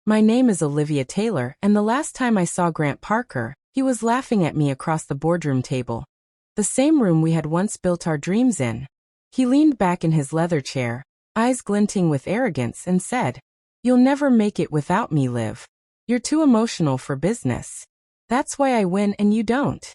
My name is Olivia Taylor, and the last time I saw Grant Parker, he was laughing at me across the boardroom table. The same room we had once built our dreams in. He leaned back in his leather chair, eyes glinting with arrogance, and said, "You'll never make it without me, Liv. You're too emotional for business. That's why I win and you don't."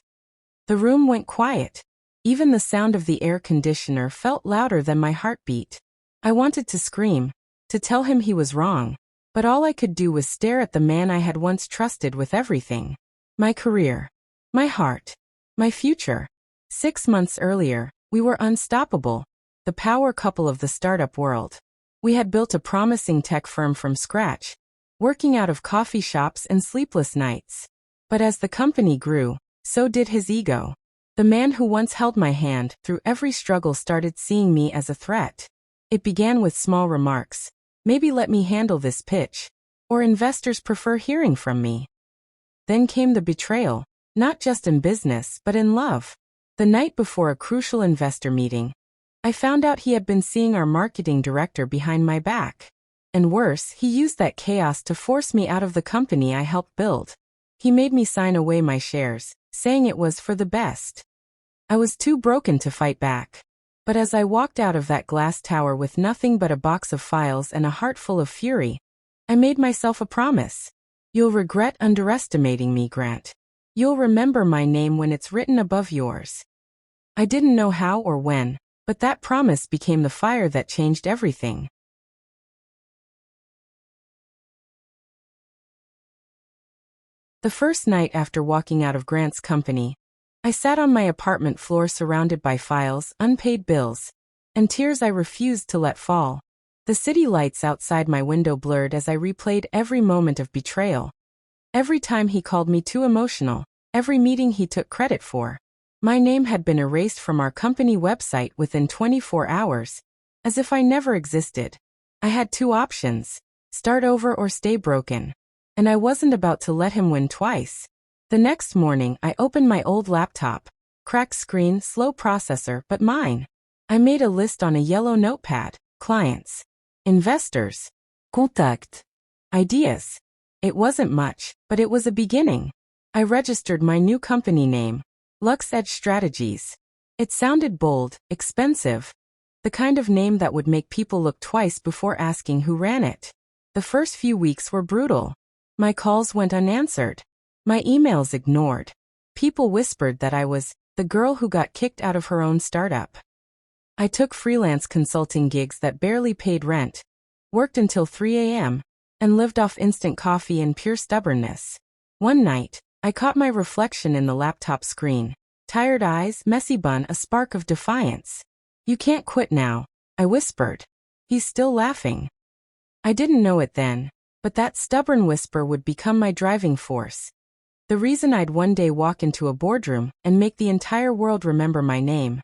The room went quiet. Even the sound of the air conditioner felt louder than my heartbeat. I wanted to scream, to tell him he was wrong, but all I could do was stare at the man I had once trusted with everything. My career, my heart, my future. 6 months earlier, we were unstoppable, the power couple of the startup world. We had built a promising tech firm from scratch, working out of coffee shops and sleepless nights. But as the company grew, so did his ego. The man who once held my hand through every struggle started seeing me as a threat. It began with small remarks. "Maybe let me handle this pitch," or "investors prefer hearing from me." Then came the betrayal, not just in business but in love. The night before a crucial investor meeting, I found out he had been seeing our marketing director behind my back. And worse, he used that chaos to force me out of the company I helped build. He made me sign away my shares, saying it was for the best. I was too broken to fight back. But as I walked out of that glass tower with nothing but a box of files and a heart full of fury, I made myself a promise. "You'll regret underestimating me, Grant. You'll remember my name when it's written above yours." I didn't know how or when, but that promise became the fire that changed everything. The first night after walking out of Grant's company, I sat on my apartment floor surrounded by files, unpaid bills, and tears I refused to let fall. The city lights outside my window blurred as I replayed every moment of betrayal. Every time he called me too emotional, every meeting he took credit for. My name had been erased from our company website within 24 hours, as if I never existed. I had two options: start over or stay broken. And I wasn't about to let him win twice. The next morning, I opened my old laptop. Cracked screen, slow processor, but mine. I made a list on a yellow notepad. Clients. Investors. Contact. Ideas. It wasn't much, but it was a beginning. I registered my new company name, Lux Edge Strategies. It sounded bold, expensive. The kind of name that would make people look twice before asking who ran it. The first few weeks were brutal. My calls went unanswered. My emails ignored. People whispered that I was the girl who got kicked out of her own startup. I took freelance consulting gigs that barely paid rent, worked until 3 a.m., and lived off instant coffee and pure stubbornness. One night, I caught my reflection in the laptop screen. Tired eyes, messy bun, a spark of defiance. "You can't quit now," I whispered. He's still laughing. I didn't know it then, but that stubborn whisper would become my driving force. The reason I'd one day walk into a boardroom and make the entire world remember my name.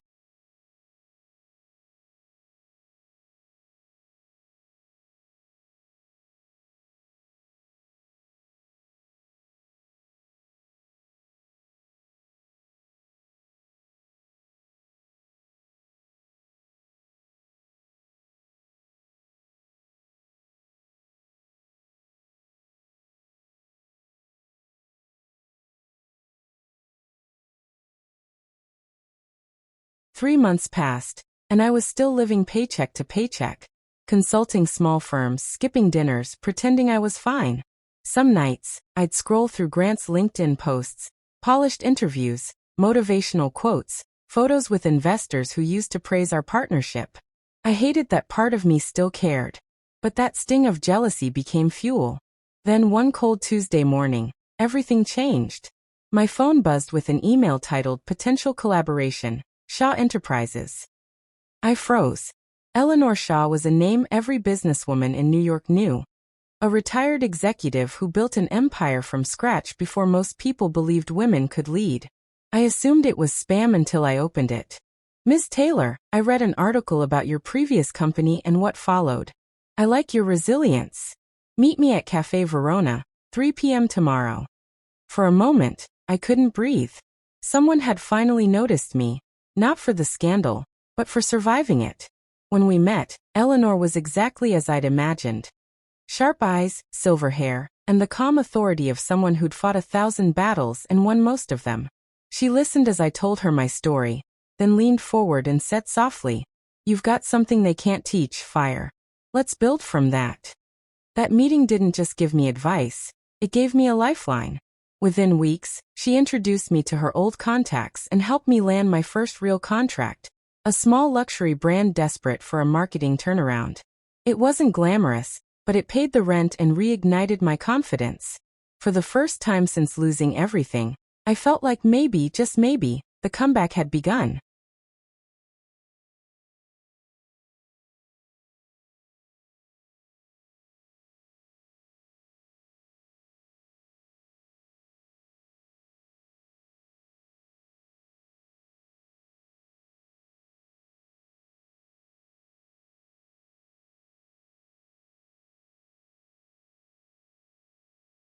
Three months passed, and I was still living paycheck to paycheck, consulting small firms, skipping dinners, pretending I was fine. Some nights, I'd scroll through Grant's LinkedIn posts, polished interviews, motivational quotes, photos with investors who used to praise our partnership. I hated that part of me still cared, but that sting of jealousy became fuel. Then one cold Tuesday morning, everything changed. My phone buzzed with an email titled "Potential Collaboration, Shaw Enterprises." I froze. Eleanor Shaw was a name every businesswoman in New York knew. A retired executive who built an empire from scratch before most people believed women could lead. I assumed it was spam until I opened it. "Ms. Taylor, I read an article about your previous company and what followed. I like your resilience. Meet me at Café Verona, 3 p.m. tomorrow." For a moment, I couldn't breathe. Someone had finally noticed me. Not for the scandal, but for surviving it. When we met, Eleanor was exactly as I'd imagined. Sharp eyes, silver hair, and the calm authority of someone who'd fought 1,000 battles and won most of them. She listened as I told her my story, then leaned forward and said softly, "You've got something they can't teach, fire. Let's build from that." That meeting didn't just give me advice, it gave me a lifeline. Within weeks, she introduced me to her old contacts and helped me land my first real contract, a small luxury brand desperate for a marketing turnaround. It wasn't glamorous, but it paid the rent and reignited my confidence. For the first time since losing everything, I felt like maybe, just maybe, the comeback had begun.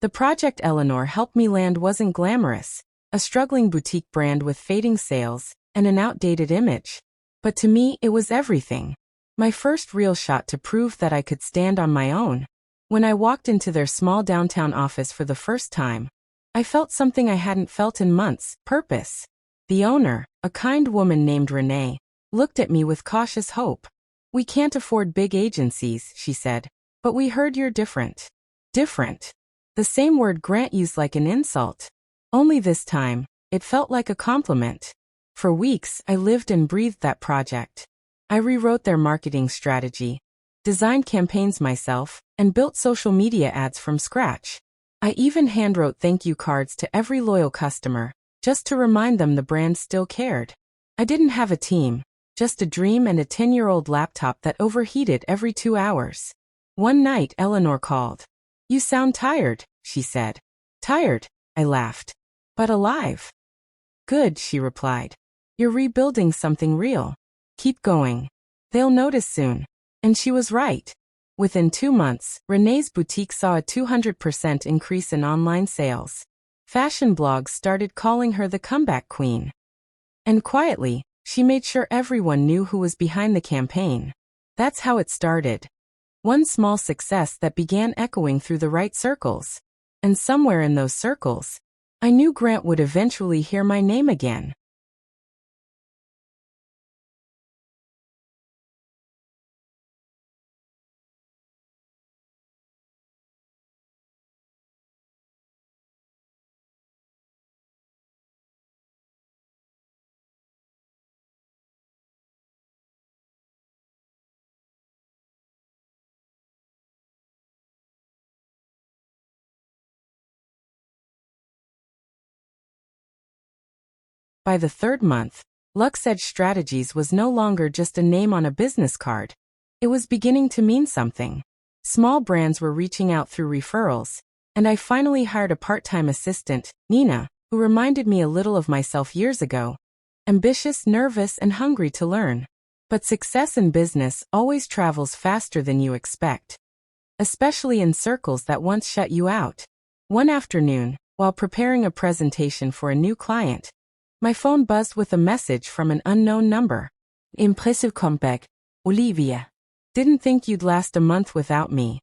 The project Eleanor helped me land wasn't glamorous, a struggling boutique brand with fading sales and an outdated image. But to me, it was everything. My first real shot to prove that I could stand on my own. When I walked into their small downtown office for the first time, I felt something I hadn't felt in months: purpose. The owner, a kind woman named Renee, looked at me with cautious hope. "We can't afford big agencies," she said, "but we heard you're different." Different. The same word Grant used like an insult. Only this time, it felt like a compliment. For weeks, I lived and breathed that project. I rewrote their marketing strategy, designed campaigns myself, and built social media ads from scratch. I even handwrote thank you cards to every loyal customer, just to remind them the brand still cared. I didn't have a team, just a dream and a 10-year-old laptop that overheated every 2 hours. One night, Eleanor called. "You sound tired," she said. "Tired," I laughed. "But alive." "Good," she replied. "You're rebuilding something real. Keep going. They'll notice soon." And she was right. Within 2 months, Renee's boutique saw a 200% increase in online sales. Fashion blogs started calling her the comeback queen. And quietly, she made sure everyone knew who was behind the campaign. That's how it started. One small success that began echoing through the right circles. And somewhere in those circles, I knew Grant would eventually hear my name again. By the third month, Lux Edge Strategies was no longer just a name on a business card. It was beginning to mean something. Small brands were reaching out through referrals, and I finally hired a part-time assistant, Nina, who reminded me a little of myself years ago. Ambitious, nervous, and hungry to learn. But success in business always travels faster than you expect. Especially in circles that once shut you out. One afternoon, while preparing a presentation for a new client, my phone buzzed with a message from an unknown number. "Impressive comeback, Olivia. Didn't think you'd last a month without me."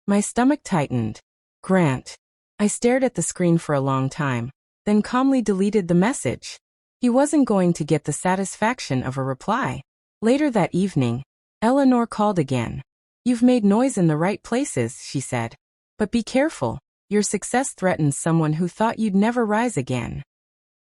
My stomach tightened. Grant. I stared at the screen for a long time, then calmly deleted the message. He wasn't going to get the satisfaction of a reply. Later that evening, Eleanor called again. "You've made noise in the right places," she said. "But be careful, your success threatens someone who thought you'd never rise again."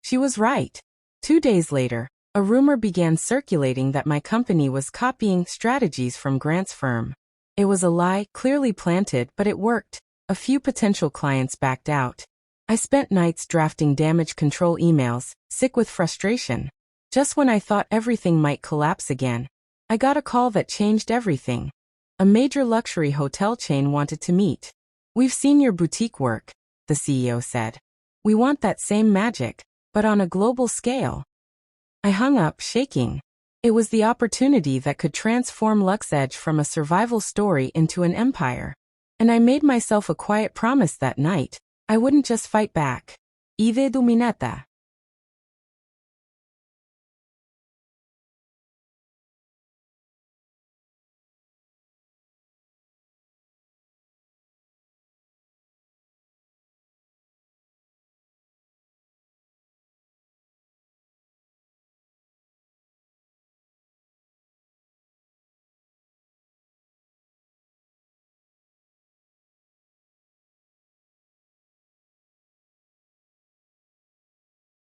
She was right. 2 days later, a rumor began circulating that my company was copying strategies from Grant's firm. It was a lie, clearly planted, but it worked. A few potential clients backed out. I spent nights drafting damage control emails, sick with frustration. Just when I thought everything might collapse again, I got a call that changed everything. A major luxury hotel chain wanted to meet. "We've seen your boutique work," the CEO said. "We want that same magic, but on a global scale." I hung up, shaking. It was the opportunity that could transform Lux Edge from a survival story into an empire. And I made myself a quiet promise that night. I wouldn't just fight back. Ive dominata.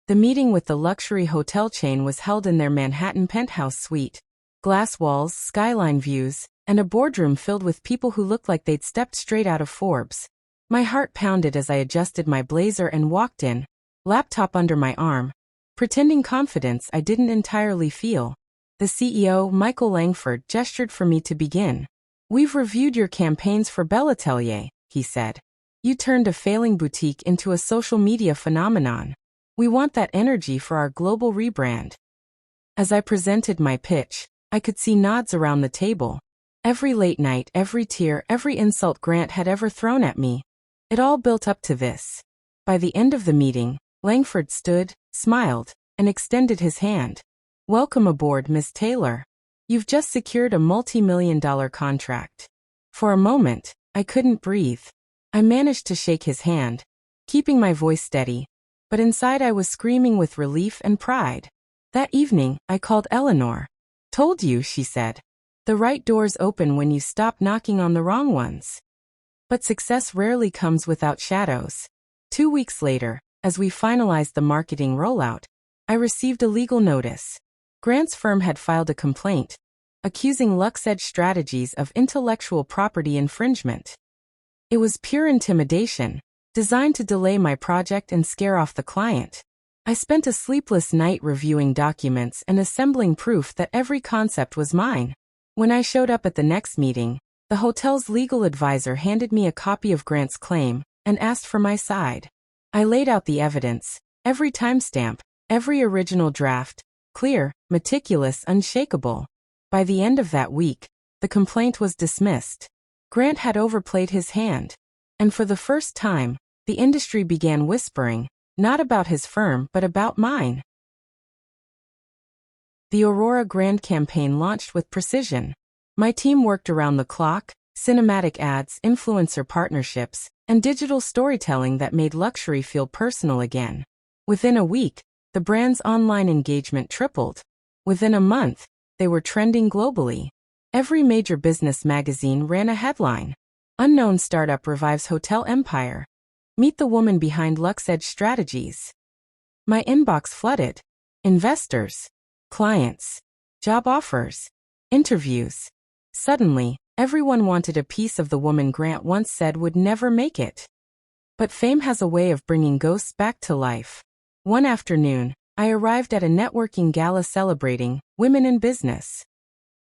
The meeting with the luxury hotel chain was held in their Manhattan penthouse suite. Glass walls, skyline views, and a boardroom filled with people who looked like they'd stepped straight out of Forbes. My heart pounded as I adjusted my blazer and walked in, laptop under my arm, pretending confidence I didn't entirely feel. The CEO, Michael Langford, gestured for me to begin. "We've reviewed your campaigns for Betrayal," he said. "You turned a failing boutique into a social media phenomenon. We want that energy for our global rebrand." As I presented my pitch, I could see nods around the table. Every late night, every tear, every insult Grant had ever thrown at me. It all built up to this. By the end of the meeting, Langford stood, smiled, and extended his hand. "Welcome aboard, Miss Taylor. You've just secured a multi-million-dollar contract." For a moment, I couldn't breathe. I managed to shake his hand, keeping my voice steady, but inside I was screaming with relief and pride. That evening, I called Eleanor. "Told you," she said. "The right doors open when you stop knocking on the wrong ones." But success rarely comes without shadows. 2 weeks later, as we finalized the marketing rollout, I received a legal notice. Grant's firm had filed a complaint, accusing LuxEdge Strategies of intellectual property infringement. It was pure intimidation, designed to delay my project and scare off the client. I spent a sleepless night reviewing documents and assembling proof that every concept was mine. When I showed up at the next meeting, the hotel's legal advisor handed me a copy of Grant's claim and asked for my side. I laid out the evidence, every timestamp, every original draft, clear, meticulous, unshakable. By the end of that week, the complaint was dismissed. Grant had overplayed his hand, and for the first time, the industry began whispering, not about his firm but about mine. The Aurora Grand campaign launched with precision. My team worked around the clock, cinematic ads, influencer partnerships, and digital storytelling that made luxury feel personal again. Within a week, the brand's online engagement tripled. Within a month, they were trending globally. Every major business magazine ran a headline. "Unknown startup revives hotel empire. Meet the woman behind LuxEdge Strategies." My inbox flooded. Investors, clients, job offers, interviews. Suddenly, everyone wanted a piece of the woman Grant once said would never make it. But fame has a way of bringing ghosts back to life. One afternoon, I arrived at a networking gala celebrating women in business.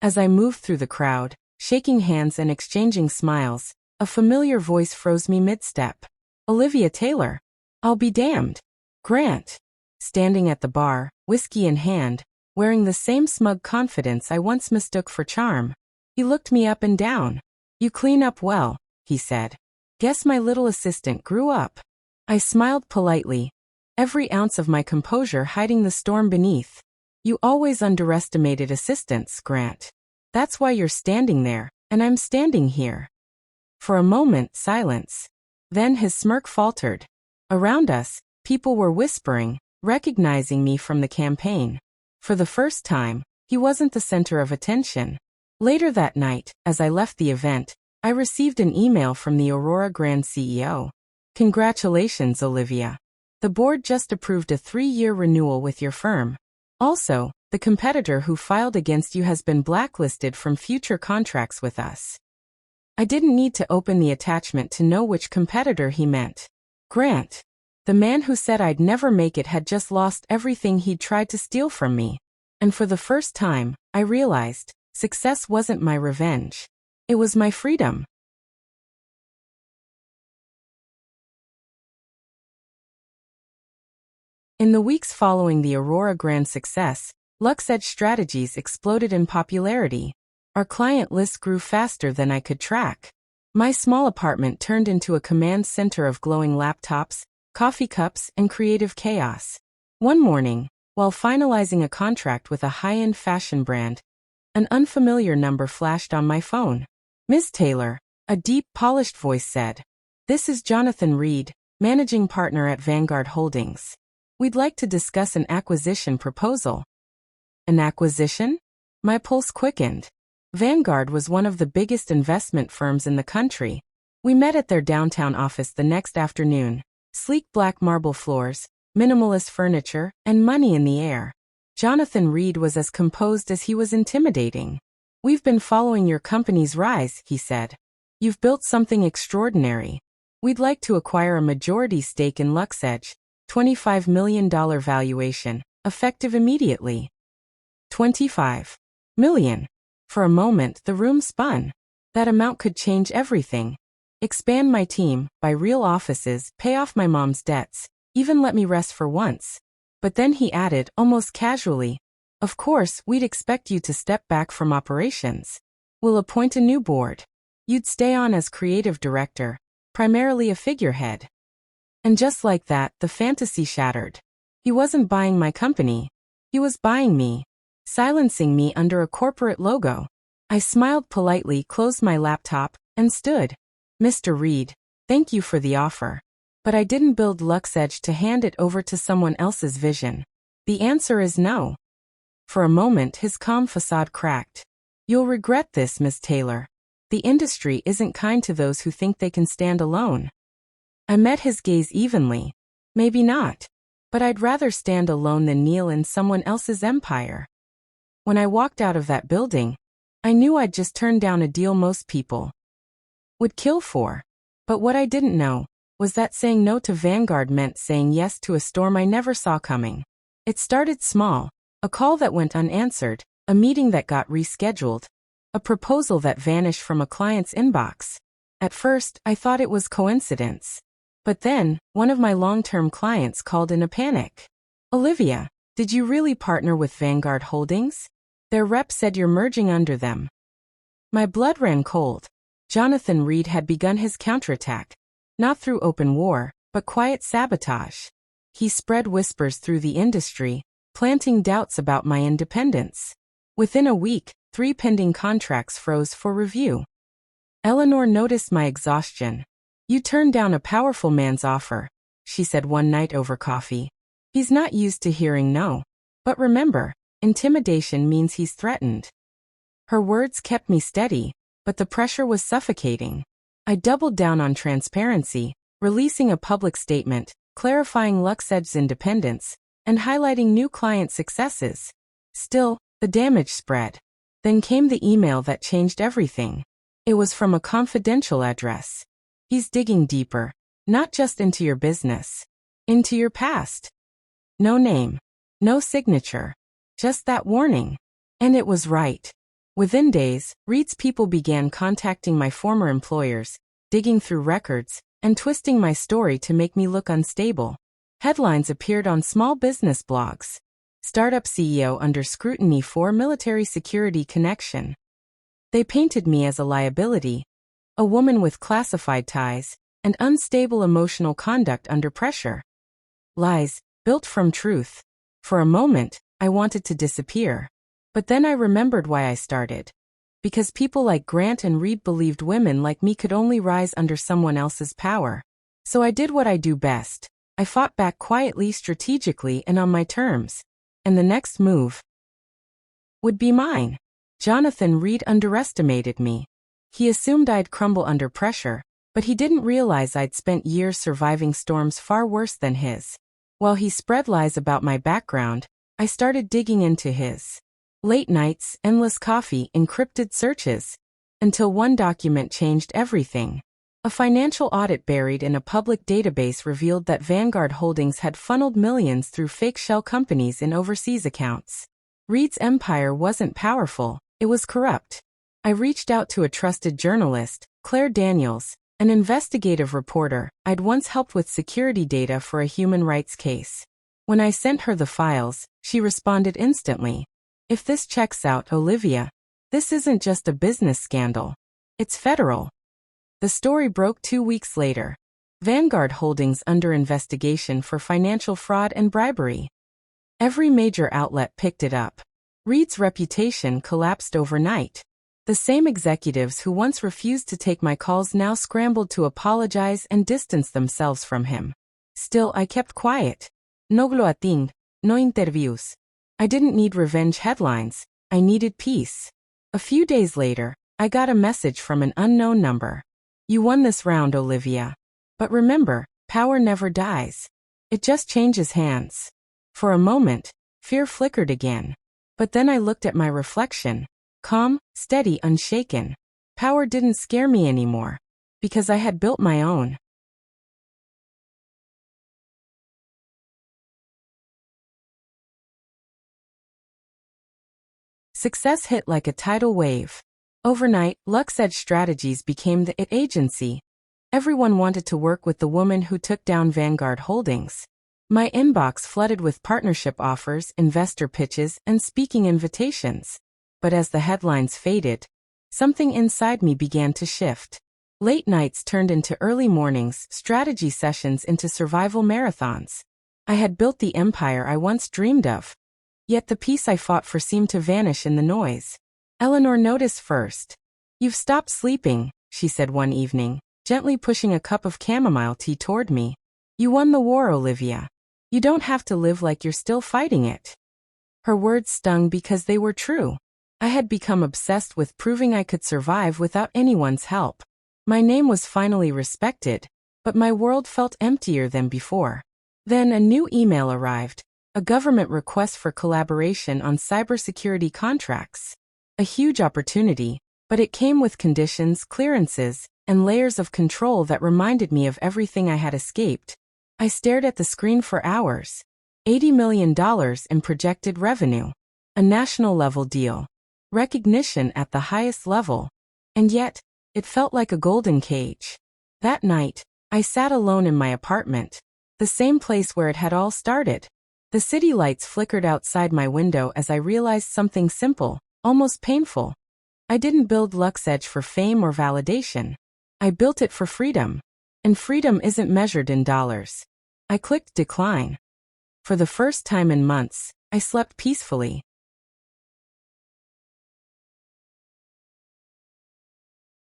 As I moved through the crowd, shaking hands and exchanging smiles, a familiar voice froze me mid-step. "Olivia Taylor." "I'll be damned." Grant. Standing at the bar, whiskey in hand, wearing the same smug confidence I once mistook for charm. He looked me up and down. "You clean up well," he said. "Guess my little assistant grew up." I smiled politely, every ounce of my composure hiding the storm beneath. "You always underestimated assistants, Grant. That's why you're standing there, and I'm standing here." For a moment, silence. Then his smirk faltered. Around us, people were whispering, recognizing me from the campaign. For the first time, he wasn't the center of attention. Later that night, as I left the event, I received an email from the Aurora Grand CEO. "Congratulations, Olivia. The board just approved a 3-year renewal with your firm. Also, the competitor who filed against you has been blacklisted from future contracts with us." I didn't need to open the attachment to know which competitor he meant. Grant. The man who said I'd never make it had just lost everything he'd tried to steal from me. And for the first time, I realized, success wasn't my revenge. It was my freedom. In the weeks following the Aurora Grand success, LuxEdge Strategies exploded in popularity. Our client list grew faster than I could track. My small apartment turned into a command center of glowing laptops, coffee cups, and creative chaos. One morning, while finalizing a contract with a high-end fashion brand, an unfamiliar number flashed on my phone. "Miss Taylor," a deep, polished voice said. "This is Jonathan Reed, managing partner at Vanguard Holdings. We'd like to discuss an acquisition proposal." An acquisition? My pulse quickened. Vanguard was one of the biggest investment firms in the country. We met at their downtown office the next afternoon. Sleek black marble floors, minimalist furniture, and money in the air. Jonathan Reed was as composed as he was intimidating. "We've been following your company's rise," he said. "You've built something extraordinary. We'd like to acquire a majority stake in LuxEdge, $25 million valuation, effective immediately." $25 million. For a moment, the room spun. That amount could change everything. Expand my team, buy real offices, pay off my mom's debts, even let me rest for once. But then he added, almost casually, "Of course, we'd expect you to step back from operations. We'll appoint a new board. You'd stay on as creative director, primarily a figurehead." And just like that, the fantasy shattered. He wasn't buying my company. He was buying me, silencing me under a corporate logo. I smiled politely, closed my laptop, and stood. "Mr. Reed, thank you for the offer. But I didn't build LuxEdge to hand it over to someone else's vision. The answer is no." For a moment, his calm facade cracked. "You'll regret this, Ms. Taylor. The industry isn't kind to those who think they can stand alone." I met his gaze evenly. "Maybe not. But I'd rather stand alone than kneel in someone else's empire." When I walked out of that building, I knew I'd just turned down a deal most people would kill for. But what I didn't know was that saying no to Vanguard meant saying yes to a storm I never saw coming. It started small, a call that went unanswered, a meeting that got rescheduled, a proposal that vanished from a client's inbox. At first, I thought it was coincidence. But then, one of my long-term clients called in a panic. "Olivia, did you really partner with Vanguard Holdings? Their rep said you're merging under them." My blood ran cold. Jonathan Reed had begun his counterattack, not through open war, but quiet sabotage. He spread whispers through the industry, planting doubts about my independence. Within a week, 3 pending contracts froze for review. Eleanor noticed my exhaustion. "You turned down a powerful man's offer," she said one night over coffee. "He's not used to hearing no. But remember, intimidation means he's threatened." Her words kept me steady, but the pressure was suffocating. I doubled down on transparency, releasing a public statement, clarifying LuxEdge's independence, and highlighting new client successes. Still, the damage spread. Then came the email that changed everything. It was from a confidential address. "He's digging deeper, not just into your business, into your past." No name, no signature, just that warning. And it was right. Within days, Reed's people began contacting my former employers, digging through records, and twisting my story to make me look unstable. Headlines appeared on small business blogs. "Startup CEO under scrutiny for military security connection." They painted me as a liability, a woman with classified ties, and unstable emotional conduct under pressure. Lies, built from truth. For a moment, I wanted to disappear. But then I remembered why I started. Because people like Grant and Reed believed women like me could only rise under someone else's power. So I did what I do best. I fought back quietly, strategically, and on my terms. And the next move would be mine. Jonathan Reed underestimated me. He assumed I'd crumble under pressure, but he didn't realize I'd spent years surviving storms far worse than his. While he spread lies about my background, I started digging into his. Late nights, endless coffee, encrypted searches. Until one document changed everything. A financial audit buried in a public database revealed that Vanguard Holdings had funneled millions through fake shell companies in overseas accounts. Reed's empire wasn't powerful, it was corrupt. I reached out to a trusted journalist, Claire Daniels, an investigative reporter I'd once helped with security data for a human rights case. When I sent her the files, she responded instantly. "If this checks out, Olivia, this isn't just a business scandal. It's federal." The story broke 2 weeks later. Vanguard Holdings under investigation for financial fraud and bribery. Every major outlet picked it up. Reed's reputation collapsed overnight. The same executives who once refused to take my calls now scrambled to apologize and distance themselves from him. Still, I kept quiet. No gloating, no interviews. I didn't need revenge headlines, I needed peace. A few days later, I got a message from an unknown number. "You won this round, Olivia. But remember, power never dies. It just changes hands. For a moment, fear flickered again. But then I looked at my reflection. Calm, steady, unshaken. Power didn't scare me anymore. Because I had built my own. Success hit like a tidal wave. Overnight, LuxEdge Strategies became the IT agency. Everyone wanted to work with the woman who took down Vanguard Holdings. My inbox flooded with partnership offers, investor pitches, and speaking invitations. But as the headlines faded, something inside me began to shift. Late nights turned into early mornings, strategy sessions into survival marathons. I had built the empire I once dreamed of. Yet the peace I fought for seemed to vanish in the noise. Eleanor noticed first. "You've stopped sleeping," she said one evening, gently pushing a cup of chamomile tea toward me. "You won the war, Olivia. You don't have to live like you're still fighting it." Her words stung because they were true. I had become obsessed with proving I could survive without anyone's help. My name was finally respected, but my world felt emptier than before. Then a new email arrived, a government request for collaboration on cybersecurity contracts. A huge opportunity, but it came with conditions, clearances, and layers of control that reminded me of everything I had escaped. I stared at the screen for hours. $80 million in projected revenue. A national-level deal. Recognition at the highest level. And yet, it felt like a golden cage. That night, I sat alone in my apartment, the same place where it had all started. The city lights flickered outside my window as I realized something simple, almost painful. I didn't build LuxEdge for fame or validation. I built it for freedom. And freedom isn't measured in dollars. I clicked decline. For the first time in months, I slept peacefully.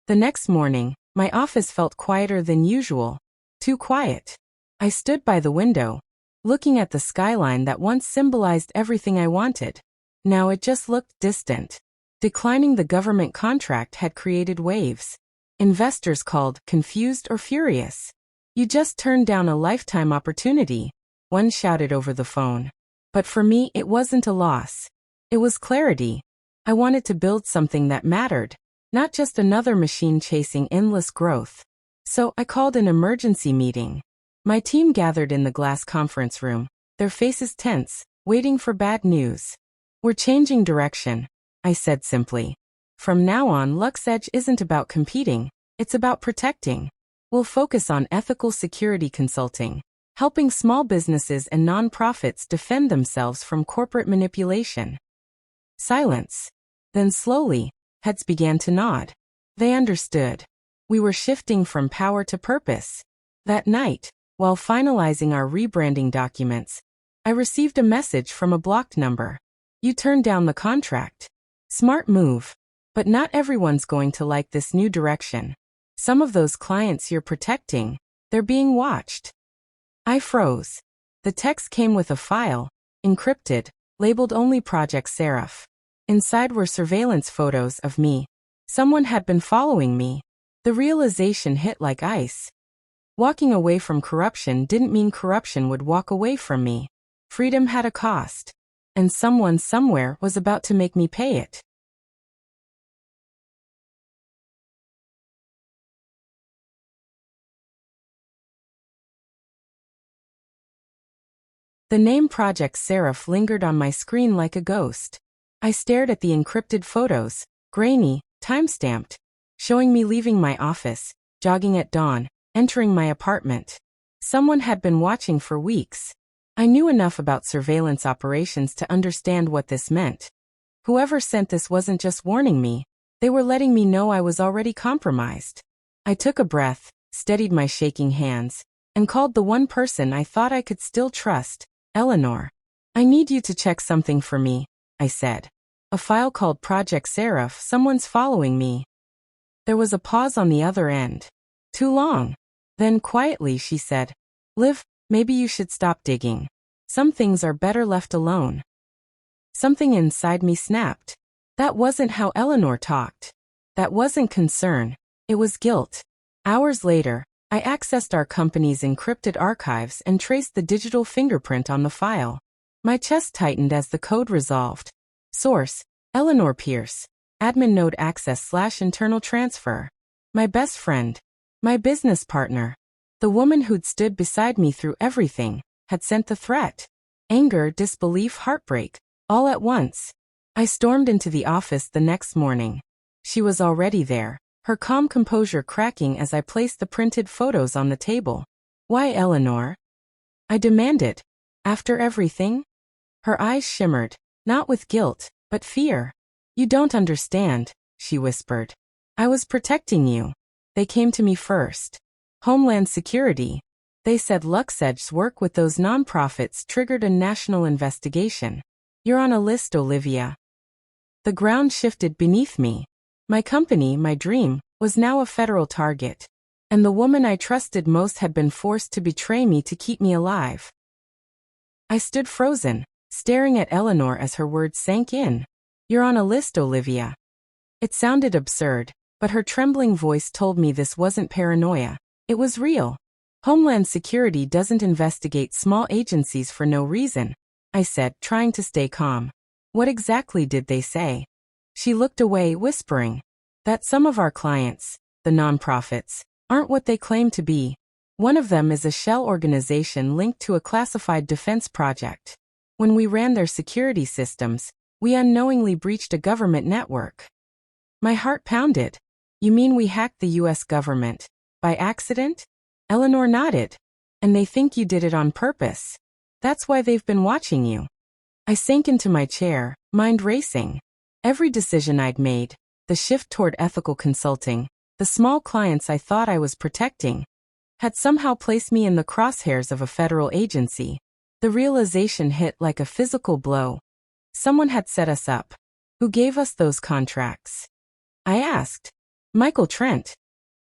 The next morning, my office felt quieter than usual. Too quiet. I stood by the window, looking at the skyline that once symbolized everything I wanted. Now it just looked distant. Declining the government contract had created waves. Investors called, confused or furious. "You just turned down a lifetime opportunity," one shouted over the phone. But for me, it wasn't a loss. It was clarity. I wanted to build something that mattered, not just another machine chasing endless growth. So I called an emergency meeting. My team gathered in the glass conference room, their faces tense, waiting for bad news. "We're changing direction," I said simply. "From now on, LuxEdge isn't about competing, it's about protecting. We'll focus on ethical security consulting, helping small businesses and nonprofits defend themselves from corporate manipulation." Silence. Then slowly, heads began to nod. They understood. We were shifting from power to purpose. That night, while finalizing our rebranding documents, I received a message from a blocked number. "You turned down the contract. Smart move. But not everyone's going to like this new direction. Some of those clients you're protecting, they're being watched." I froze. The text came with a file, encrypted, labeled only Project Seraph. Inside were surveillance photos of me. Someone had been following me. The realization hit like ice. Walking away from corruption didn't mean corruption would walk away from me. Freedom had a cost. And someone somewhere was about to make me pay it. The name Project Seraph lingered on my screen like a ghost. I stared at the encrypted photos, grainy, time-stamped, showing me leaving my office, jogging at dawn, entering my apartment. Someone had been watching for weeks. I knew enough about surveillance operations to understand what this meant. Whoever sent this wasn't just warning me, they were letting me know I was already compromised. I took a breath, steadied my shaking hands, and called the one person I thought I could still trust, Eleanor. "I need you to check something for me," I said. "A file called Project Seraph, someone's following me." There was a pause on the other end. "Too long." Then quietly she said, "Liv, maybe you should stop digging. Some things are better left alone." Something inside me snapped. That wasn't how Eleanor talked. That wasn't concern. It was guilt. Hours later, I accessed our company's encrypted archives and traced the digital fingerprint on the file. My chest tightened as the code resolved. Source: Eleanor Pierce. Admin node access/internal transfer. My best friend. My business partner. The woman who'd stood beside me through everything had sent the threat. Anger, disbelief, heartbreak, all at once. I stormed into the office the next morning. She was already there, her calm composure cracking as I placed the printed photos on the table. Why, Eleanor? I demanded. After everything? Her eyes shimmered, not with guilt, but fear. You don't understand, she whispered. I was protecting you. They came to me first. Homeland Security. They said Luxedge's work with those nonprofits triggered a national investigation. You're on a list, Olivia. The ground shifted beneath me. My company, my dream, was now a federal target. And the woman I trusted most had been forced to betray me to keep me alive. I stood frozen, staring at Eleanor as her words sank in. You're on a list, Olivia. It sounded absurd, but her trembling voice told me this wasn't paranoia. It was real. Homeland Security doesn't investigate small agencies for no reason, I said, trying to stay calm. What exactly did they say? She looked away, whispering that some of our clients, the nonprofits, aren't what they claim to be. One of them is a shell organization linked to a classified defense project. When we ran their security systems, we unknowingly breached a government network. My heart pounded. You mean we hacked the U.S. government? By accident? Eleanor nodded. And they think you did it on purpose. That's why they've been watching you. I sank into my chair, mind racing. Every decision I'd made, the shift toward ethical consulting, the small clients I thought I was protecting, had somehow placed me in the crosshairs of a federal agency. The realization hit like a physical blow. Someone had set us up. Who gave us those contracts? I asked. Michael Trent.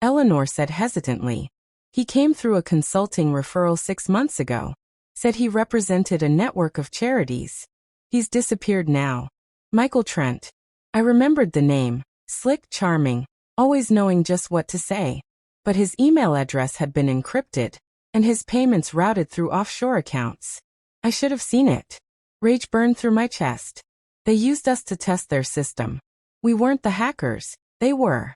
Eleanor said hesitantly. He came through a consulting referral 6 months ago. Said he represented a network of charities. He's disappeared now. Michael Trent. I remembered the name. Slick, charming, always knowing just what to say. But his email address had been encrypted, and his payments routed through offshore accounts. I should have seen it. Rage burned through my chest. They used us to test their system. We weren't the hackers, they were.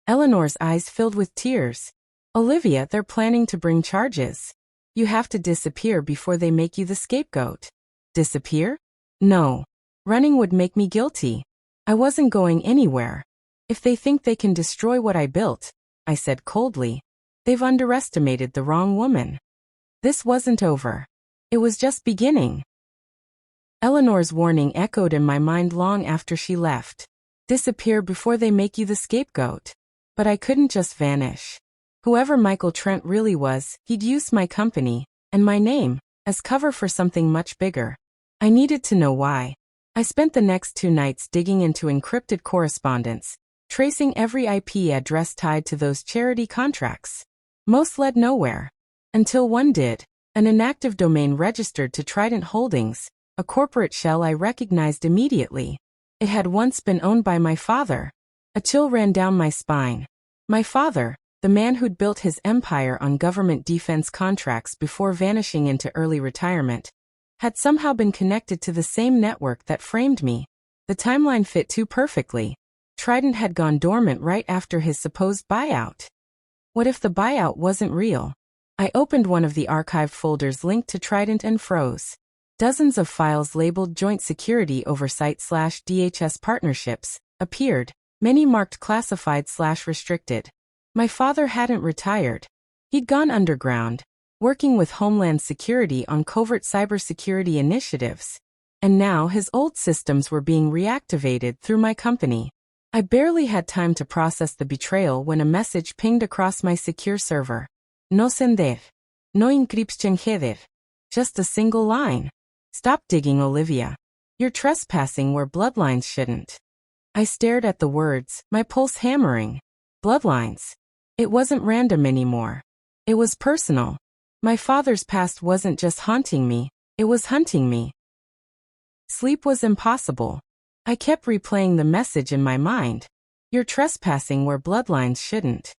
Eleanor's eyes filled with tears. Olivia, they're planning to bring charges. You have to disappear before they make you the scapegoat. Disappear? No. Running would make me guilty. I wasn't going anywhere. If they think they can destroy what I built, I said coldly, they've underestimated the wrong woman. This wasn't over. It was just beginning. Eleanor's warning echoed in my mind long after she left. Disappear before they make you the scapegoat. But I couldn't just vanish. Whoever Michael Trent really was, he'd used my company, and my name, as cover for something much bigger. I needed to know why. I spent the next 2 nights digging into encrypted correspondence, tracing every IP address tied to those charity contracts. Most led nowhere. Until one did. An inactive domain registered to Trident Holdings, a corporate shell I recognized immediately. It had once been owned by my father. A chill ran down my spine. My father, the man who'd built his empire on government defense contracts before vanishing into early retirement, had somehow been connected to the same network that framed me. The timeline fit too perfectly. Trident had gone dormant right after his supposed buyout. What if the buyout wasn't real? I opened one of the archived folders linked to Trident and froze. Dozens of files labeled Joint Security Oversight/DHS Partnerships appeared, many marked classified/restricted. My father hadn't retired. He'd gone underground, working with Homeland Security on covert cybersecurity initiatives. And now his old systems were being reactivated through my company. I barely had time to process the betrayal when a message pinged across my secure server. No sender. No encryption header. Just a single line. Stop digging, Olivia. You're trespassing where bloodlines shouldn't. I stared at the words, my pulse hammering. Bloodlines. It wasn't random anymore. It was personal. My father's past wasn't just haunting me, it was hunting me. Sleep was impossible. I kept replaying the message in my mind. You're trespassing where bloodlines shouldn't.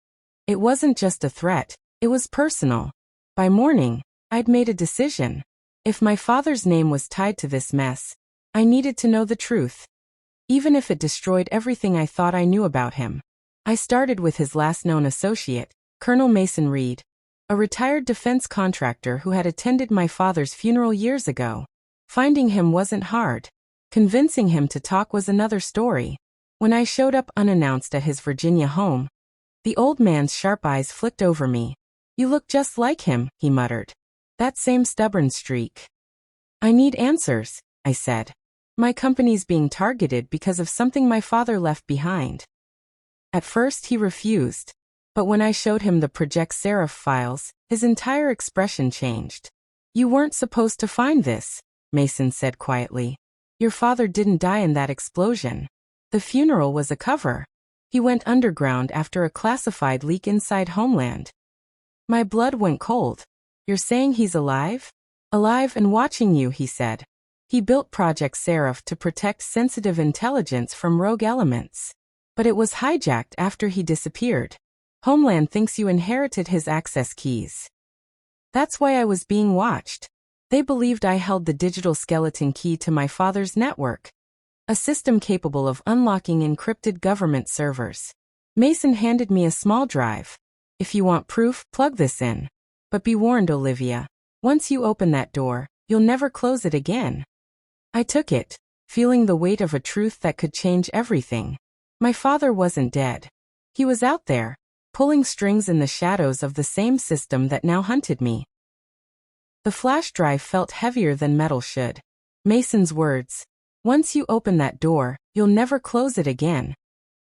It wasn't just a threat, It was personal. By morning, I'd made a decision. If my father's name was tied to this mess, I needed to know the truth. Even if it destroyed everything I thought I knew about him. I started with his last known associate, Colonel Mason Reed, a retired defense contractor who had attended my father's funeral years ago. Finding him wasn't hard. Convincing him to talk was another story. When I showed up unannounced at his Virginia home, the old man's sharp eyes flicked over me. "You look just like him," he muttered. "That same stubborn streak." "I need answers," I said. "My company's being targeted because of something my father left behind." At first he refused, but when I showed him the Project Seraph files, his entire expression changed. "You weren't supposed to find this," Mason said quietly. "Your father didn't die in that explosion. The funeral was a cover. He went underground after a classified leak inside Homeland." My blood went cold. "You're saying he's alive?" "Alive and watching you," he said. "He built Project Seraph to protect sensitive intelligence from rogue elements. But it was hijacked after he disappeared. Homeland thinks you inherited his access keys. That's why I was being watched. They believed I held the digital skeleton key to my father's network, a system capable of unlocking encrypted government servers." Mason handed me a small drive. "If you want proof, plug this in. But be warned, Olivia. Once you open that door, you'll never close it again." I took it, feeling the weight of a truth that could change everything. My father wasn't dead. He was out there, pulling strings in the shadows of the same system that now hunted me. The flash drive felt heavier than metal should. Mason's words, "Once you open that door, you'll never close it again,"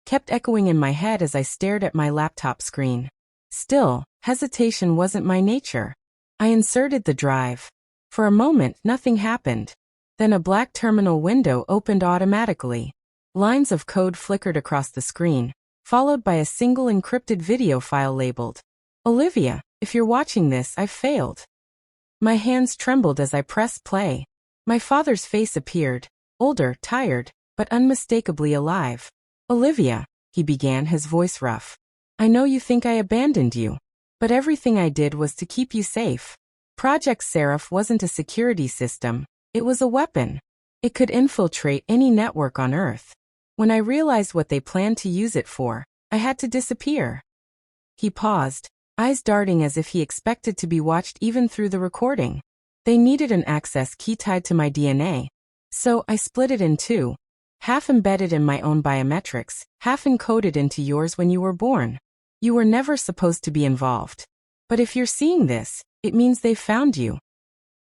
kept echoing in my head as I stared at my laptop screen. Still, hesitation wasn't my nature. I inserted the drive. For a moment, nothing happened. Then a black terminal window opened automatically. Lines of code flickered across the screen, followed by a single encrypted video file labeled, "Olivia, if you're watching this, I've failed." My hands trembled as I pressed play. My father's face appeared, older, tired, but unmistakably alive. "Olivia," he began, his voice rough. "I know you think I abandoned you, but everything I did was to keep you safe. Project Seraph wasn't a security system, it was a weapon. It could infiltrate any network on Earth. When I realized what they planned to use it for, I had to disappear." He paused, eyes darting as if he expected to be watched even through the recording. "They needed an access key tied to my DNA. So I split it in two, half embedded in my own biometrics, half encoded into yours when you were born. You were never supposed to be involved. But if you're seeing this, it means they found you."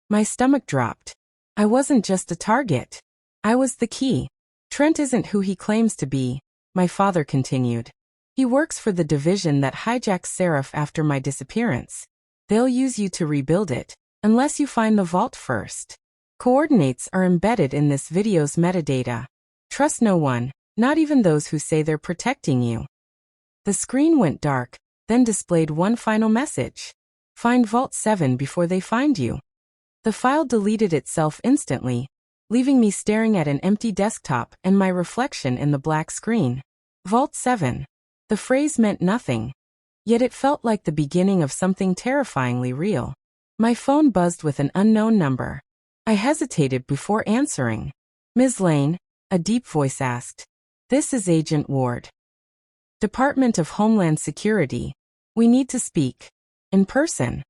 My stomach dropped. I wasn't just a target. I was the key. "Trent isn't who he claims to be," my father continued. "He works for the division that hijacked Seraph after my disappearance. They'll use you to rebuild it, unless you find the vault first. Coordinates are embedded in this video's metadata. Trust no one, not even those who say they're protecting you." The screen went dark, then displayed one final message. "Find Vault 7 before they find you." The file deleted itself instantly, leaving me staring at an empty desktop and my reflection in the black screen. Vault 7. The phrase meant nothing, yet it felt like the beginning of something terrifyingly real. My phone buzzed with an unknown number. I hesitated before answering. "Ms. Lane," a deep voice asked. "This is Agent Ward. Department of Homeland Security. We need to speak. In person."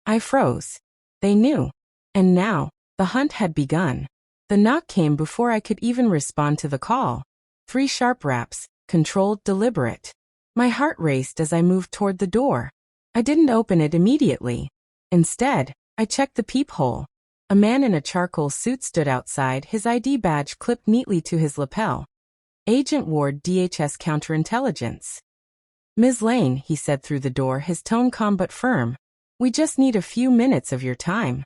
I froze. They knew. And now, the hunt had begun. The knock came before I could even respond to the call. 3 sharp raps, controlled, deliberate. My heart raced as I moved toward the door. I didn't open it immediately. Instead, I checked the peephole. A man in a charcoal suit stood outside, his ID badge clipped neatly to his lapel. "Agent Ward, DHS Counterintelligence." "Ms. Lane," he said through the door, his tone calm but firm. "We just need a few minutes of your time."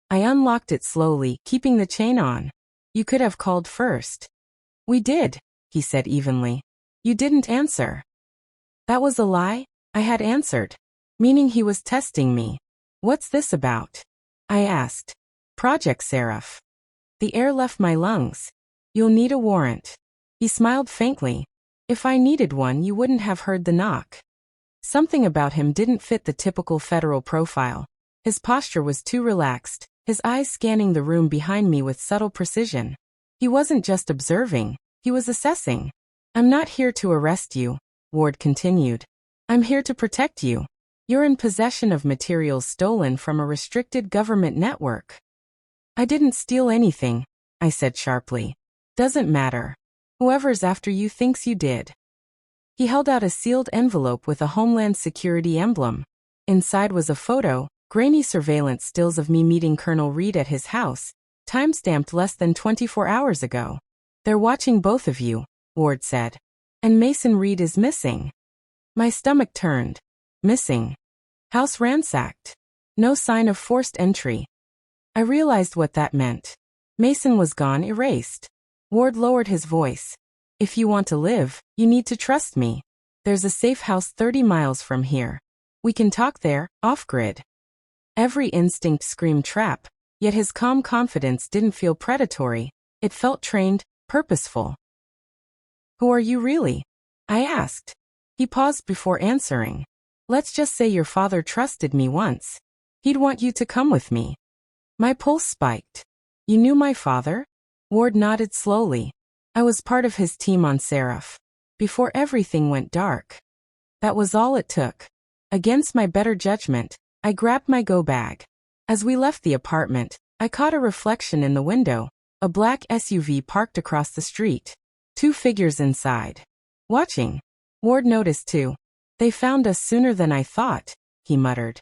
I unlocked it slowly, keeping the chain on. "You could have called first." "We did," he said evenly. "You didn't answer." That was a lie? I had answered, meaning he was testing me. "What's this about?" I asked. "Project Seraph." The air left my lungs. "You'll need a warrant." He smiled faintly. "If I needed one, you wouldn't have heard the knock." Something about him didn't fit the typical federal profile. His posture was too relaxed, his eyes scanning the room behind me with subtle precision. He wasn't just observing, he was assessing. "I'm not here to arrest you," Ward continued. "I'm here to protect you. You're in possession of materials stolen from a restricted government network." "I didn't steal anything," I said sharply. "Doesn't matter. Whoever's after you thinks you did." He held out a sealed envelope with a Homeland Security emblem. Inside was a photo, grainy surveillance stills of me meeting Colonel Reed at his house, time-stamped less than 24 hours ago. "They're watching both of you," Ward said. "And Mason Reed is missing." My stomach turned. Missing. House ransacked. No sign of forced entry. I realized what that meant. Mason was gone, erased. Ward lowered his voice. "If you want to live, you need to trust me. There's a safe house 30 miles from here. We can talk there, off-grid." Every instinct screamed trap, yet his calm confidence didn't feel predatory. It felt trained, purposeful. "Who are you really?" I asked. He paused before answering. "Let's just say your father trusted me once. He'd want you to come with me." My pulse spiked. "You knew my father?" Ward nodded slowly. "I was part of his team on Seraph. Before everything went dark." That was all it took. Against my better judgment, I grabbed my go-bag. As we left the apartment, I caught a reflection in the window, a black SUV parked across the street. 2 figures inside. Watching. Ward noticed too. "They found us sooner than I thought," he muttered.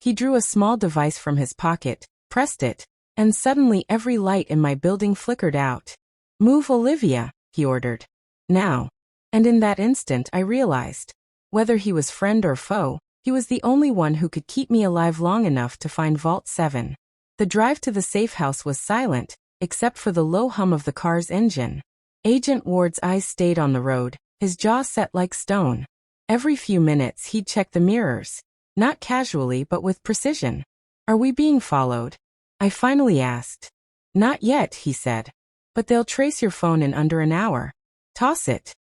He drew a small device from his pocket, pressed it, and suddenly every light in my building flickered out. "Move, Olivia," he ordered. "Now." And in that instant I realized, whether he was friend or foe, he was the only one who could keep me alive long enough to find Vault 7. The drive to the safe house was silent, except for the low hum of the car's engine. Agent Ward's eyes stayed on the road, his jaw set like stone. Every few minutes he'd check the mirrors, not casually but with precision. "Are we being followed?" I finally asked. "Not yet," he said. "But they'll trace your phone in under an hour. Toss it."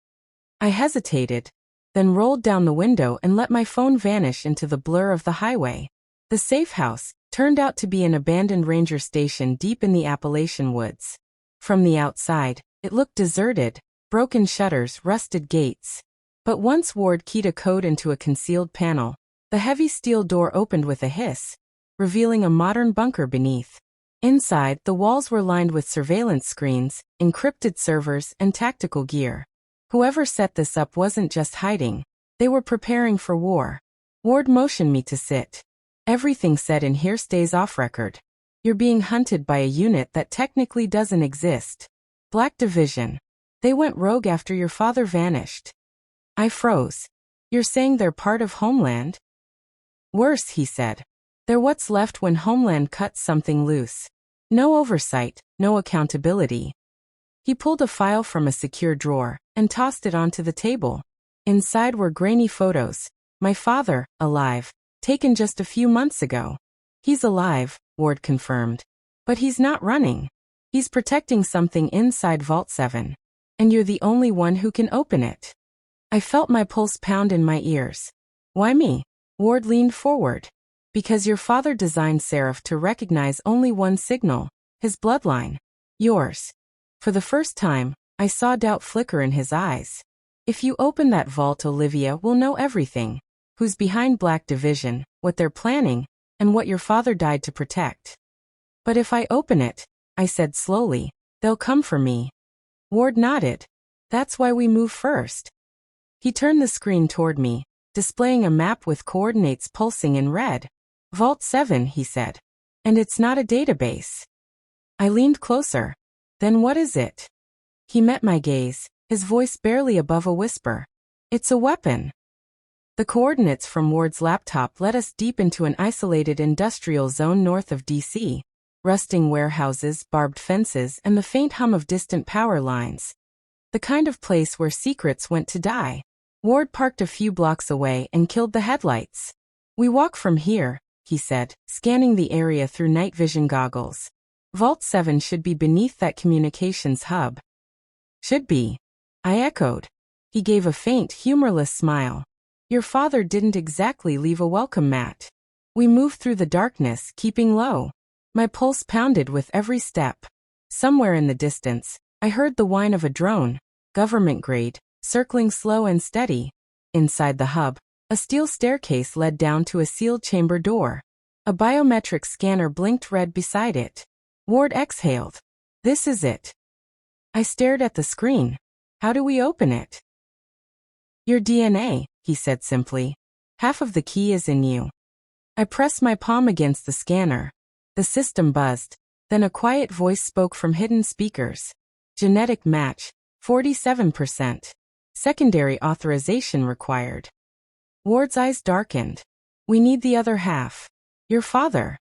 I hesitated, then rolled down the window and let my phone vanish into the blur of the highway. The safe house turned out to be an abandoned ranger station deep in the Appalachian woods. From the outside, it looked deserted, broken shutters, rusted gates. But once Ward keyed a code into a concealed panel, the heavy steel door opened with a hiss, revealing a modern bunker beneath. Inside, the walls were lined with surveillance screens, encrypted servers, and tactical gear. Whoever set this up wasn't just hiding. They were preparing for war. Ward motioned me to sit. "Everything said in here stays off record. You're being hunted by a unit that technically doesn't exist. Black Division. They went rogue after your father vanished." I froze. "You're saying they're part of Homeland?" "Worse," he said. "They're what's left when Homeland cuts something loose. No oversight, no accountability." He pulled a file from a secure drawer and tossed it onto the table. Inside were grainy photos. My father, alive, taken just a few months ago. "He's alive," Ward confirmed. "But he's not running. He's protecting something inside Vault 7. And you're the only one who can open it." I felt my pulse pound in my ears. "Why me?" Ward leaned forward. "Because your father designed Seraph to recognize only one signal, his bloodline. Yours." For the first time, I saw doubt flicker in his eyes. "If you open that vault, Olivia will know everything. Who's behind Black Division, what they're planning, and what your father died to protect." "But if I open it," I said slowly, "they'll come for me." Ward nodded. "That's why we move first." He turned the screen toward me, displaying a map with coordinates pulsing in red. "Vault 7, he said. "And it's not a database." I leaned closer. "Then what is it?" He met my gaze, his voice barely above a whisper. "It's a weapon." The coordinates from Ward's laptop led us deep into an isolated industrial zone north of D.C. Rusting warehouses, barbed fences, and the faint hum of distant power lines. The kind of place where secrets went to die. Ward parked a few blocks away and killed the headlights. "We walk from here," he said, scanning the area through night vision goggles. "Vault 7 should be beneath that communications hub." "Should be," I echoed. He gave a faint, humorless smile. Your father didn't exactly leave a welcome mat. We moved through the darkness, keeping low. My pulse pounded with every step. Somewhere in the distance, I heard the whine of a drone, government grade, circling slow and steady. Inside the hub, a steel staircase led down to a sealed chamber door. A biometric scanner blinked red beside it. Ward exhaled. This is it. I stared at the screen. How do we open it? Your DNA, he said simply. Half of the key is in you. I pressed my palm against the scanner. The system buzzed. Then a quiet voice spoke from hidden speakers. Genetic match, 47%. Secondary authorization required. Ward's eyes darkened. We need the other half. Your father.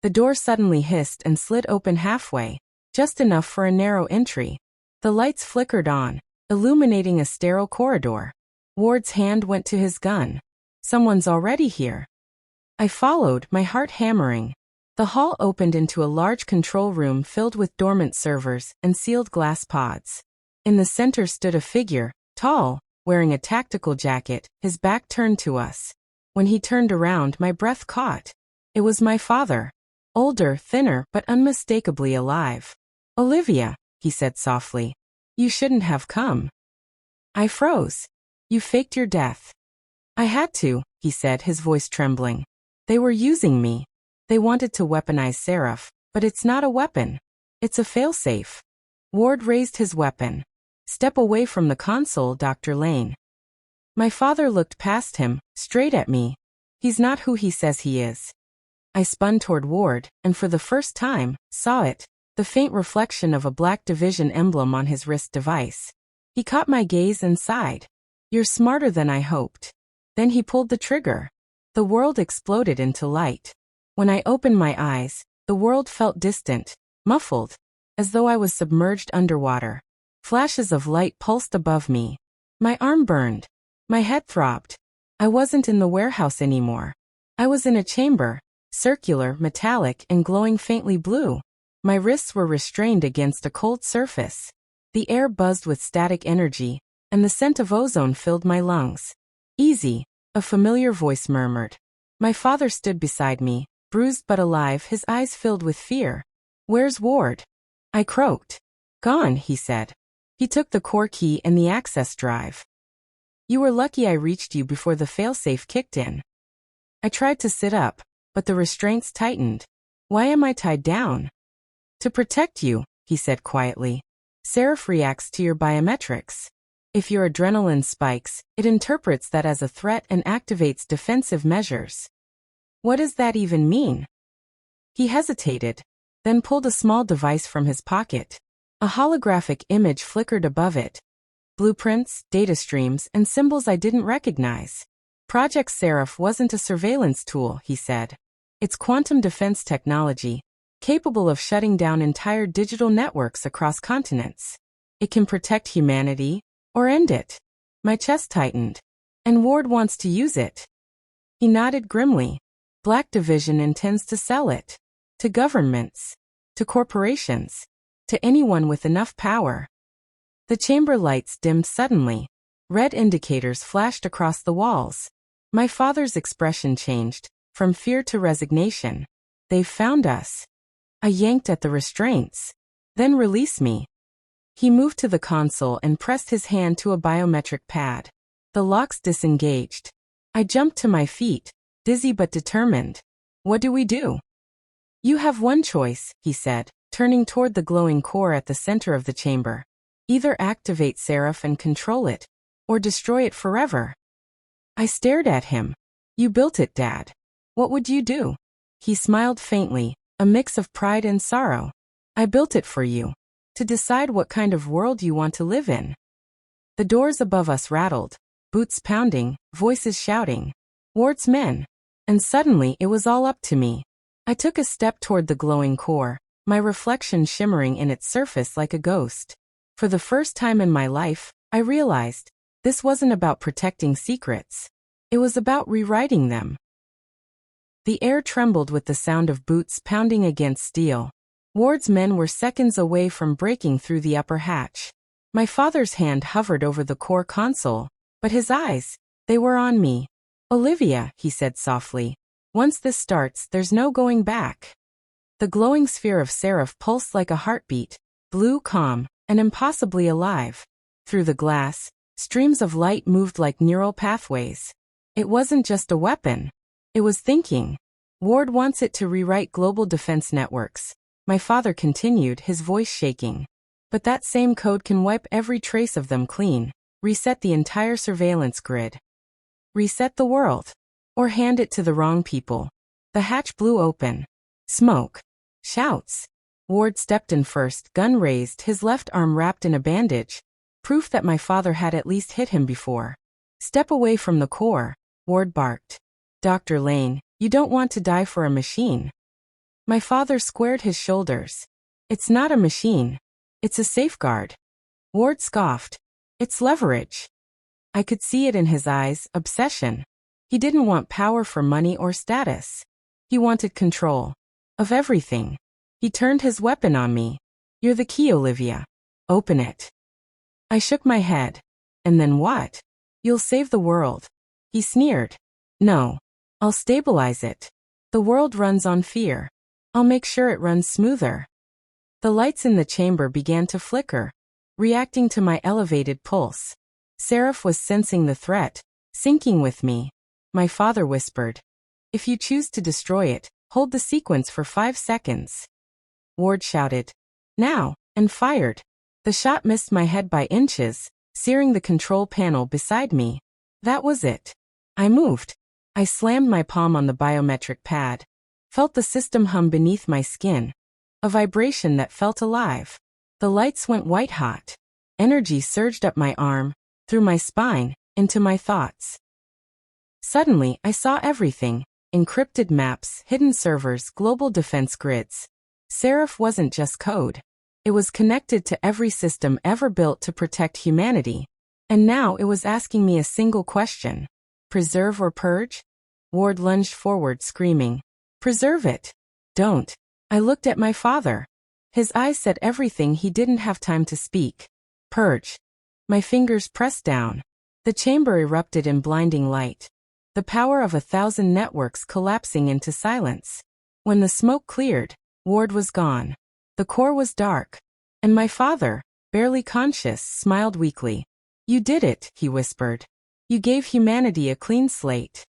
The door suddenly hissed and slid open halfway, just enough for a narrow entry. The lights flickered on, illuminating a sterile corridor. Ward's hand went to his gun. Someone's already here. I followed, my heart hammering. The hall opened into a large control room filled with dormant servers and sealed glass pods. In the center stood a figure, tall, wearing a tactical jacket, his back turned to us. When he turned around, my breath caught. It was my father. Older, thinner, but unmistakably alive. Olivia, he said softly. You shouldn't have come. I froze. You faked your death. I had to, he said, his voice trembling. They were using me. They wanted to weaponize Seraph, but it's not a weapon. It's a failsafe. Ward raised his weapon. Step away from the console, Dr. Lane. My father looked past him, straight at me. He's not who he says he is. I spun toward Ward, and for the first time, saw it, the faint reflection of a Black Division emblem on his wrist device. He caught my gaze and sighed. You're smarter than I hoped. Then he pulled the trigger. The world exploded into light. When I opened my eyes, the world felt distant, muffled, as though I was submerged underwater. Flashes of light pulsed above me. My arm burned. My head throbbed. I wasn't in the warehouse anymore. I was in a chamber, circular, metallic, and glowing faintly blue. My wrists were restrained against a cold surface. The air buzzed with static energy, and the scent of ozone filled my lungs. Easy, a familiar voice murmured. My father stood beside me, bruised but alive, his eyes filled with fear. Where's Ward? I croaked. Gone, he said. He took the core key and the access drive. You were lucky I reached you before the failsafe kicked in. I tried to sit up, but the restraints tightened. Why am I tied down? To protect you, he said quietly. Seraph reacts to your biometrics. If your adrenaline spikes, it interprets that as a threat and activates defensive measures. What does that even mean? He hesitated, then pulled a small device from his pocket. A holographic image flickered above it. Blueprints, data streams, and symbols I didn't recognize. Project Seraph wasn't a surveillance tool, he said. It's quantum defense technology, capable of shutting down entire digital networks across continents. It can protect humanity, or end it. My chest tightened. And Ward wants to use it. He nodded grimly. Black Division intends to sell it. To governments. To corporations. To anyone with enough power. The chamber lights dimmed suddenly. Red indicators flashed across the walls. My father's expression changed, from fear to resignation. They've found us. I yanked at the restraints. Then release me. He moved to the console and pressed his hand to a biometric pad. The locks disengaged. I jumped to my feet, dizzy but determined. What do we do? You have one choice, he said, turning toward the glowing core at the center of the chamber. Either activate Seraph and control it, or destroy it forever. I stared at him. You built it, Dad. What would you do? He smiled faintly, a mix of pride and sorrow. I built it for you. To decide what kind of world you want to live in. The doors above us rattled, boots pounding, voices shouting. Ward's men. And suddenly it was all up to me. I took a step toward the glowing core, my reflection shimmering in its surface like a ghost. For the first time in my life, I realized this wasn't about protecting secrets. It was about rewriting them. The air trembled with the sound of boots pounding against steel. Ward's men were seconds away from breaking through the upper hatch. My father's hand hovered over the core console, but his eyes, They were on me. Olivia, he said softly. Once this starts, there's no going back. The glowing sphere of Seraph pulsed like a heartbeat, blue, calm, and impossibly alive. Through the glass, streams of light moved like neural pathways. It wasn't just a weapon. It was thinking. Ward wants it to rewrite global defense networks. My father continued, his voice shaking. But that same code can wipe every trace of them clean, reset the entire surveillance grid. Reset the world. Or hand it to the wrong people. The hatch blew open. Smoke. Shouts. Ward stepped in first, gun raised, his left arm wrapped in a bandage. Proof that my father had at least hit him before. Step away from the core, Ward barked. Dr. Lane, you don't want to die for a machine. My father squared his shoulders. It's not a machine. It's a safeguard. Ward scoffed. It's leverage. I could see it in his eyes, obsession. He didn't want power for money or status. He wanted control. Of everything. He turned his weapon on me. You're the key, Olivia. Open it. I shook my head. And then what? You'll save the world. He sneered. No. I'll stabilize it. The world runs on fear. I'll make sure it runs smoother. The lights in the chamber began to flicker, reacting to my elevated pulse. Seraph was sensing the threat, syncing with me. My father whispered. If you choose to destroy it, hold the sequence for 5 seconds. Ward shouted. Now, and fired. The shot missed my head by inches, searing the control panel beside me. That was it. I moved. I slammed my palm on the biometric pad. Felt the system hum beneath my skin. A vibration that felt alive. The lights went white hot. Energy surged up my arm, through my spine, into my thoughts. Suddenly, I saw everything. Encrypted maps, hidden servers, global defense grids. Seraph wasn't just code. It was connected to every system ever built to protect humanity. And now it was asking me a single question. Preserve or purge? Ward lunged forward, screaming. Preserve it. Don't. I looked at my father. His eyes said everything he didn't have time to speak. Purge. My fingers pressed down. The chamber erupted in blinding light. The power of 1,000 networks collapsing into silence. When the smoke cleared, Ward was gone. The core was dark. And my father, barely conscious, smiled weakly. You did it, he whispered. You gave humanity a clean slate.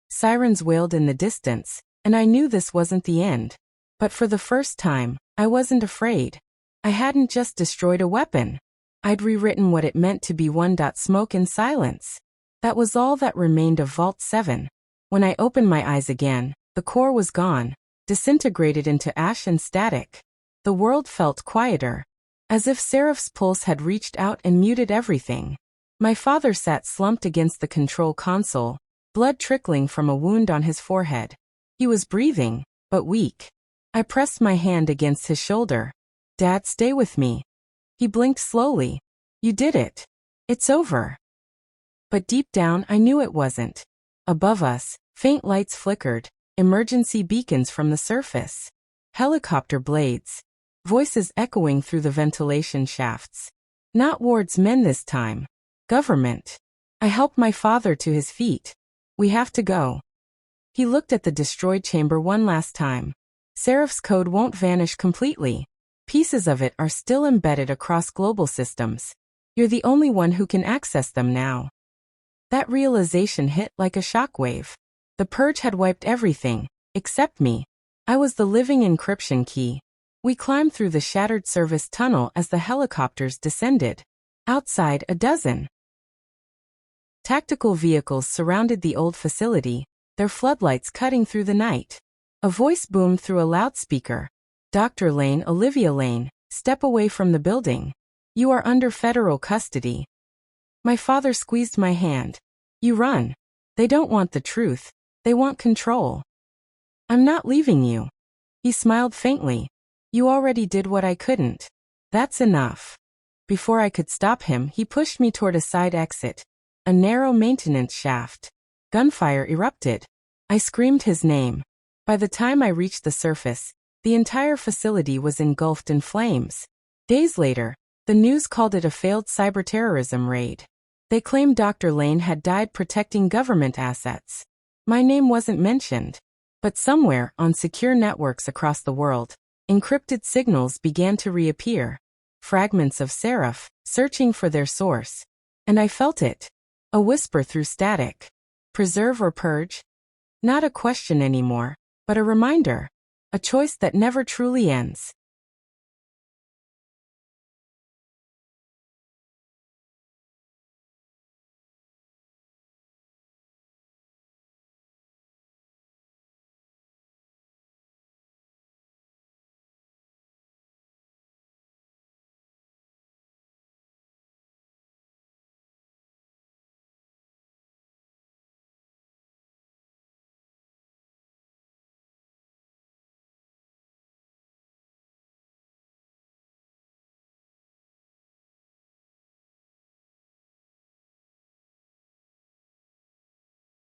Sirens wailed in the distance, and I knew this wasn't the end. But for the first time, I wasn't afraid. I hadn't just destroyed a weapon. I'd rewritten what it meant to be one. Smoke and silence. That was all that remained of Vault 7. When I opened my eyes again, the core was gone, disintegrated into ash and static. The world felt quieter, as if Seraph's pulse had reached out and muted everything. My father sat slumped against the control console, blood trickling from a wound on his forehead. He was breathing, but weak. I pressed my hand against his shoulder. Dad, stay with me. He blinked slowly. You did it. It's over. But deep down, I knew it wasn't. Above us, faint lights flickered, emergency beacons from the surface. Helicopter blades. Voices echoing through the ventilation shafts. Not Ward's men this time. Government. I helped my father to his feet. We have to go. He looked at the destroyed chamber one last time. Seraph's code won't vanish completely. Pieces of it are still embedded across global systems. You're the only one who can access them now. That realization hit like a shockwave. The purge had wiped everything, except me. I was the living encryption key. We climbed through the shattered service tunnel as the helicopters descended. Outside, a dozen tactical vehicles surrounded the old facility, their floodlights cutting through the night. A voice boomed through a loudspeaker. Dr. Lane, Olivia Lane, step away from the building. You are under federal custody. My father squeezed my hand. You run. They don't want the truth. They want control. I'm not leaving you. He smiled faintly. You already did what I couldn't. That's enough. Before I could stop him, he pushed me toward a side exit. A narrow maintenance shaft. Gunfire erupted. I screamed his name. By the time I reached the surface, the entire facility was engulfed in flames. Days later, the news called it a failed cyberterrorism raid. They claimed Dr. Lane had died protecting government assets. My name wasn't mentioned. But somewhere on secure networks across the world, encrypted signals began to reappear. Fragments of serif, searching for their source. And I felt it. A whisper through static. Preserve or purge? Not a question anymore, but a reminder. A choice that never truly ends.